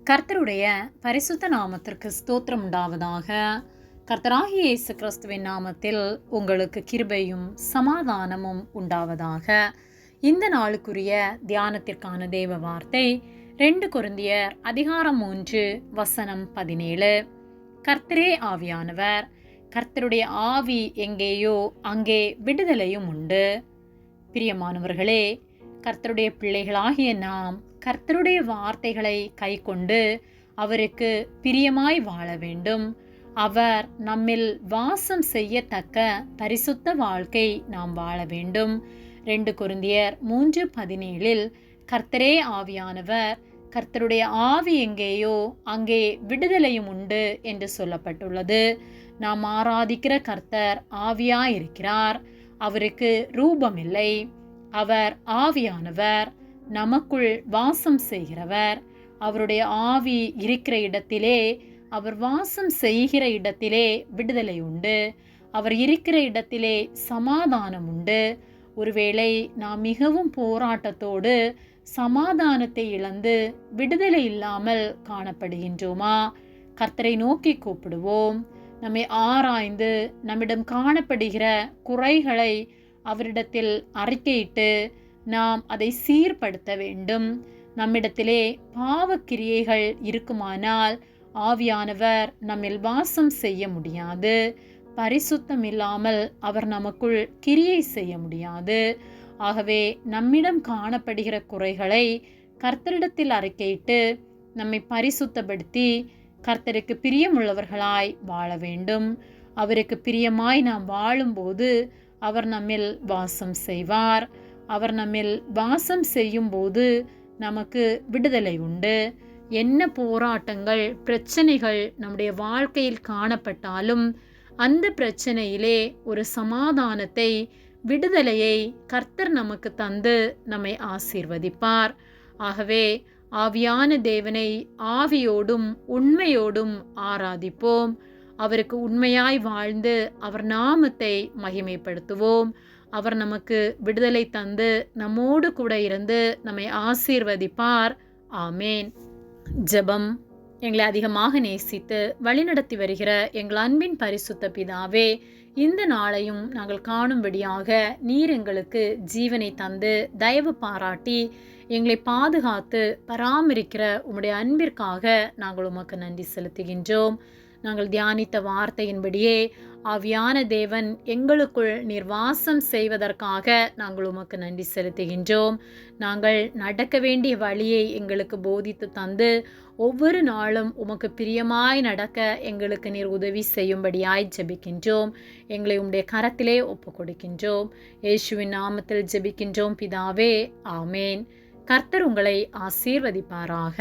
கர்த்தருடைய பரிசுத்த நாமத்திற்கு ஸ்தோத்திரம் உண்டாவதாக. கர்த்தராகிய இயேசு கிறிஸ்துவின் நாமத்தில் உங்களுக்கு கிருபையும் சமாதானமும் உண்டாவதாக. இந்த நாளுக்குரிய தியானத்திற்கான தேவ வார்த்தை 2 கொரிந்தியர் அதிகாரம் 3 வசனம் 17. கர்த்தரே ஆவியானவர், கர்த்தருடைய ஆவி எங்கேயோ அங்கே விடுதலையும் உண்டு. பிரியமானவர்களே, கர்த்தருடைய பிள்ளைகளாகிய நாம் கர்த்தருடைய வார்த்தைகளை கைக்கொண்டு அவருக்கு பிரியமாய் வாழ வேண்டும். அவர் நம்மில் வாசம் செய்யத்தக்க பரிசுத்த வாழ்க்கை நாம் வாழ வேண்டும். 2 கொரிந்தியர் 3:17 கர்த்தரே ஆவியானவர், கர்த்தருடைய ஆவி எங்கேயோ அங்கே விடுதலையும் உண்டு என்று சொல்லப்பட்டுள்ளது. நாம் ஆராதிக்கிற கர்த்தர் ஆவியாயிருக்கிறார். அவருக்கு ரூபமில்லை. அவர் ஆவியானவர், நமக்குள் வாசம் செய்கிறவர். அவருடைய ஆவி இருக்கிற இடத்திலே, அவர் வாசம் செய்கிற இடத்திலே விடுதலை உண்டு. அவர் இருக்கிற இடத்திலே சமாதானம் உண்டு. ஒருவேளை நாம் மிகவும் போராட்டத்தோடு சமாதானத்தை இழந்து விடுதலை இல்லாமல் காணப்படுகின்றோமா? கர்த்தரை நோக்கி கூப்பிடுவோம். நம்மை ஆராய்ந்து நம்மிடம் காணப்படுகிற குறைகளை அவரிடத்தில் அறிக்கையிட்டு நாம் அதை சீர்படுத்த வேண்டும். நம்மிடத்திலே பாவக்கிரியைகள் இருக்குமானால் ஆவியானவர் நம்மில் வாசம் செய்ய முடியாது. பரிசுத்தம் இல்லாமல் அவர் நமக்குள் கிரியை செய்ய முடியாது. ஆகவே நம்மிடம் காணப்படுகிற குறைகளை கர்த்தரிடத்தில் அறிக்கையிட்டு நம்மை பரிசுத்தப்படுத்தி கர்த்தருக்கு பிரியமுள்ளவர்களாய் வாழ வேண்டும். அவருக்கு பிரியமாய் நாம் வாழும்போது அவர் நம்மில் வாசம் செய்வார். அவர் நம்மில் வாசம் செய்யும் போது நமக்கு விடுதலை உண்டு. என்ன போராட்டங்கள், பிரச்சனைகள் நம்முடைய வாழ்க்கையில் காணப்பட்டாலும் அந்த பிரச்சனையிலே ஒரு சமாதானத்தை, விடுதலையை கர்த்தர் நமக்கு தந்து நம்மை ஆசீர்வதிப்பார். ஆகவே ஆவியான தேவனை ஆவியோடும் உண்மையோடும் ஆராதிப்போம். அவருக்கு உண்மையாய் வாழ்ந்து அவர் நாமத்தை மகிமைப்படுத்துவோம். அவர் நமக்கு விடுதலை தந்து நம்மோடு கூட இருந்து நம்மை ஆசீர்வதிப்பார். ஆமேன். ஜெபம். எங்களை அதிகமாக நேசித்து வழிநடத்தி வருகிற எங்கள் அன்பின் பரிசுத்த பிதாவே, இந்த நாளையும் நாங்கள் காணும்படியாக நீர் எங்களுக்கு ஜீவனை தந்து தயவு பாராட்டி எங்களை பாதுகாத்து பராமரிக்கிற உம்முடைய அன்பிற்காக நாங்கள் உமக்கு நன்றி செலுத்துகின்றோம். நாங்கள் தியானித்த வார்த்தையின்படியே ஆவியான தேவன் எங்களுக்குள் நீர் வாசம் செய்வதற்காக நாங்கள் உமக்கு நன்றி செலுத்துகின்றோம். நாங்கள் நடக்க வேண்டிய வழியை எங்களுக்கு போதித்து தந்து ஒவ்வொரு நாளும் உமக்கு பிரியமாய் நடக்க எங்களுக்கு நீர் உதவி செய்யும்படியாய் ஜெபிக்கின்றோம். எங்களை உம்முடைய கரத்திலே ஒப்பு கொடுக்கின்றோம். இயேசுவின் நாமத்தில் ஜெபிக்கின்றோம் பிதாவே. ஆமேன். கர்த்தர் உங்களை ஆசீர்வதிப்பாராக.